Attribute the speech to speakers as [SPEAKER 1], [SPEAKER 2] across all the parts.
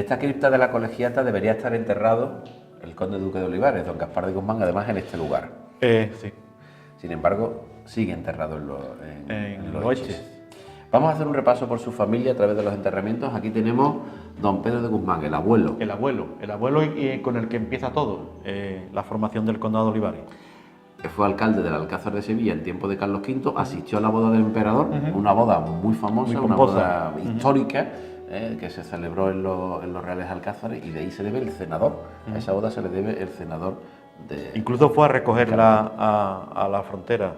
[SPEAKER 1] esta cripta de la Colegiata debería estar enterrado el conde duque de Olivares, don Gaspar de Guzmán, además en este lugar.
[SPEAKER 2] Sí.
[SPEAKER 1] Sin embargo, sigue enterrado en Loeches. Vamos a hacer un repaso por su familia a través de los enterramientos. Aquí tenemos don Pedro de Guzmán, el abuelo.
[SPEAKER 2] El abuelo y con el que empieza todo, la formación del condado de Olivares.
[SPEAKER 1] Fue alcalde del Alcázar de Sevilla en tiempo de Carlos V, asistió a la boda del emperador, una boda muy famosa, una boda histórica, que se celebró en los Reales Alcázares, y de ahí se debe el cenador. A esa boda se le debe el cenador de...
[SPEAKER 2] Incluso fue a recogerla a la frontera.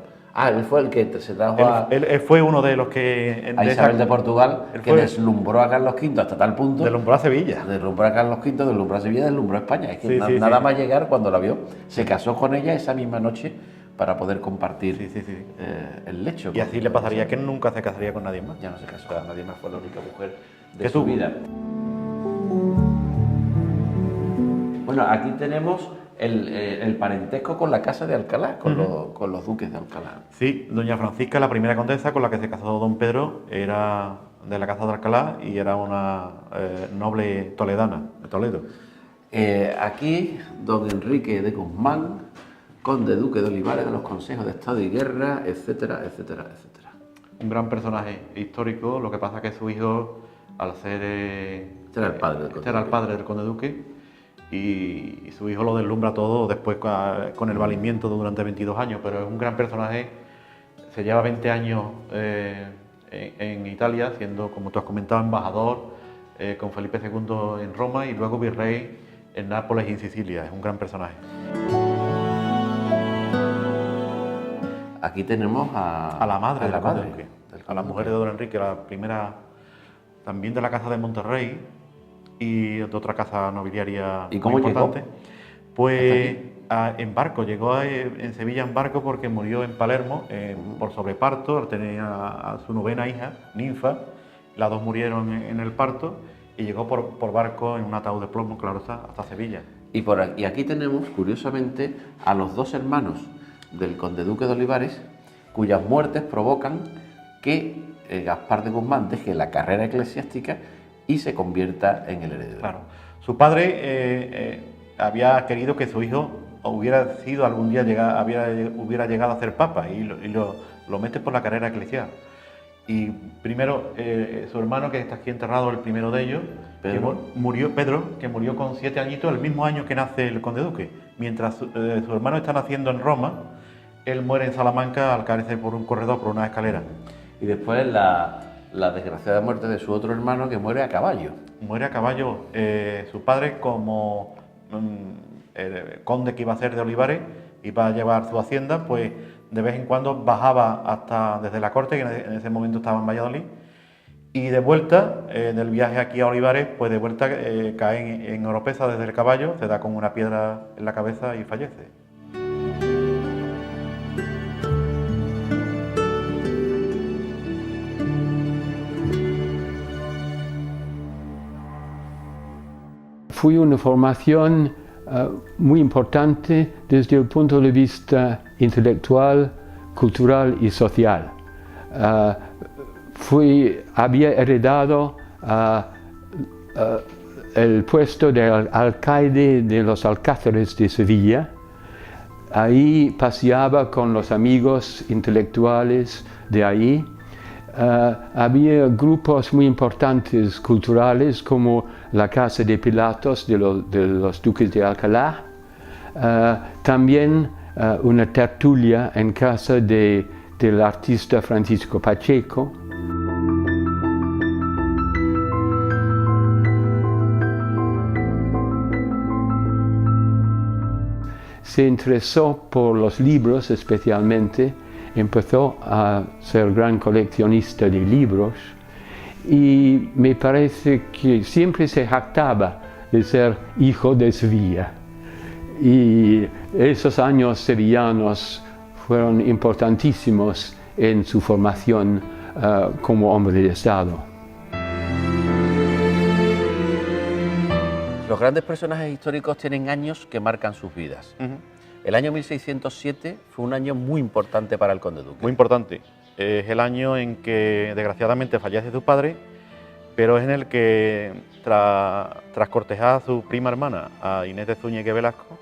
[SPEAKER 1] Él fue el que se trajo
[SPEAKER 2] él fue uno de los que...
[SPEAKER 1] a Isabel de Portugal, que deslumbró a Carlos V hasta tal punto...
[SPEAKER 2] Deslumbró a Sevilla.
[SPEAKER 1] Deslumbró a Carlos V, deslumbró a Sevilla, deslumbró a España. Es que nada más llegar, cuando la vio, se casó con ella esa misma noche para poder compartir el lecho.
[SPEAKER 2] Y así le pasaría que nunca se casaría con nadie más.
[SPEAKER 1] Ya no se casó con nadie más, fue la única mujer de su vida. Bueno, aquí tenemos el parentesco con la casa de Alcalá, con los duques de Alcalá.
[SPEAKER 2] Sí, doña Francisca, la primera condesa con la que se casó don Pedro, era de la casa de Alcalá y era una noble toledana, de Toledo.
[SPEAKER 1] Aquí, don Enrique de Guzmán, conde duque de Olivares, de los consejos de Estado y Guerra, etcétera, etcétera, etcétera.
[SPEAKER 2] Un gran personaje histórico, lo que pasa es que su hijo, al ser...
[SPEAKER 1] Este era el padre del
[SPEAKER 2] conde duque, y su hijo lo deslumbra todo después con el valimiento durante 22 años, pero es un gran personaje. Se lleva 20 años en Italia, siendo, como tú has comentado, embajador con Felipe II en Roma y luego virrey en Nápoles y en Sicilia. Es un gran personaje.
[SPEAKER 1] Aquí tenemos a la madre del conde duque,
[SPEAKER 2] a la mujer de don Enrique, la primera también de la casa de Monterrey y de otra casa nobiliaria muy importante.
[SPEAKER 1] Llegó?
[SPEAKER 2] Pues en barco, llegó en Sevilla en barco porque murió en Palermo por sobreparto. Tenía a su novena hija, Ninfa, las dos murieron en el parto y llegó por barco en un ataúd de plomo, claro está, hasta Sevilla.
[SPEAKER 1] Y aquí tenemos, curiosamente, a los dos hermanos del conde duque de Olivares, cuyas muertes provocan que Gaspar de Guzmán deje la carrera eclesiástica y se convierta en el heredero.
[SPEAKER 2] Claro. Su padre había querido que su hijo hubiera sido algún día hubiera llegado a ser papa y lo mete por la carrera eclesial. Y primero su hermano, que está aquí enterrado, el primero de ellos, Pedro, que murió con 7 añitos, el mismo año que nace el conde duque. Mientras su hermano está naciendo en Roma, él muere en Salamanca al caerse por un corredor, por una escalera.
[SPEAKER 1] Y después la desgraciada muerte de su otro hermano, que muere a caballo.
[SPEAKER 2] Muere a caballo. Su padre, como conde que iba a ser de Olivares, iba a llevar su hacienda, pues de vez en cuando bajaba desde la corte, que en ese momento estaba en Valladolid, y de vuelta, del viaje aquí a Olivares, pues de vuelta cae en Oropesa desde el caballo, se da con una piedra en la cabeza y fallece.
[SPEAKER 3] Fue una formación muy importante desde el punto de vista intelectual, cultural y social. Había heredado el puesto de alcaide de los Alcázares de Sevilla. Ahí paseaba con los amigos intelectuales de ahí. Había grupos muy importantes culturales como la Casa de Pilatos de los Duques de Alcalá, también una tertulia en casa del artista Francisco Pacheco. Se interesó por los libros especialmente. Empezó a ser gran coleccionista de libros y me parece que siempre se jactaba de ser hijo de Sevilla. Y esos años sevillanos fueron importantísimos en su formación como hombre de Estado.
[SPEAKER 1] Los grandes personajes históricos tienen años que marcan sus vidas. El año 1607 fue un año muy importante para el conde duque.
[SPEAKER 2] Muy importante. Es el año en que desgraciadamente fallece su padre, pero es en el que tras cortejar a su prima hermana, a Inés de Zúñiga Velasco,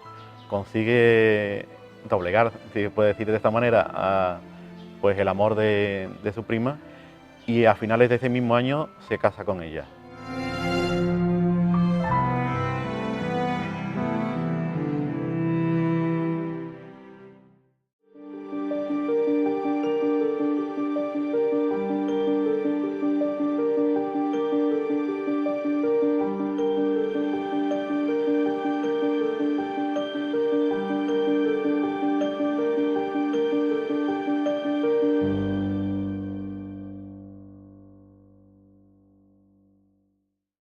[SPEAKER 2] consigue doblegar, si se puede decir de esta manera, pues el amor de su prima, y a finales de ese mismo año se casa con ella.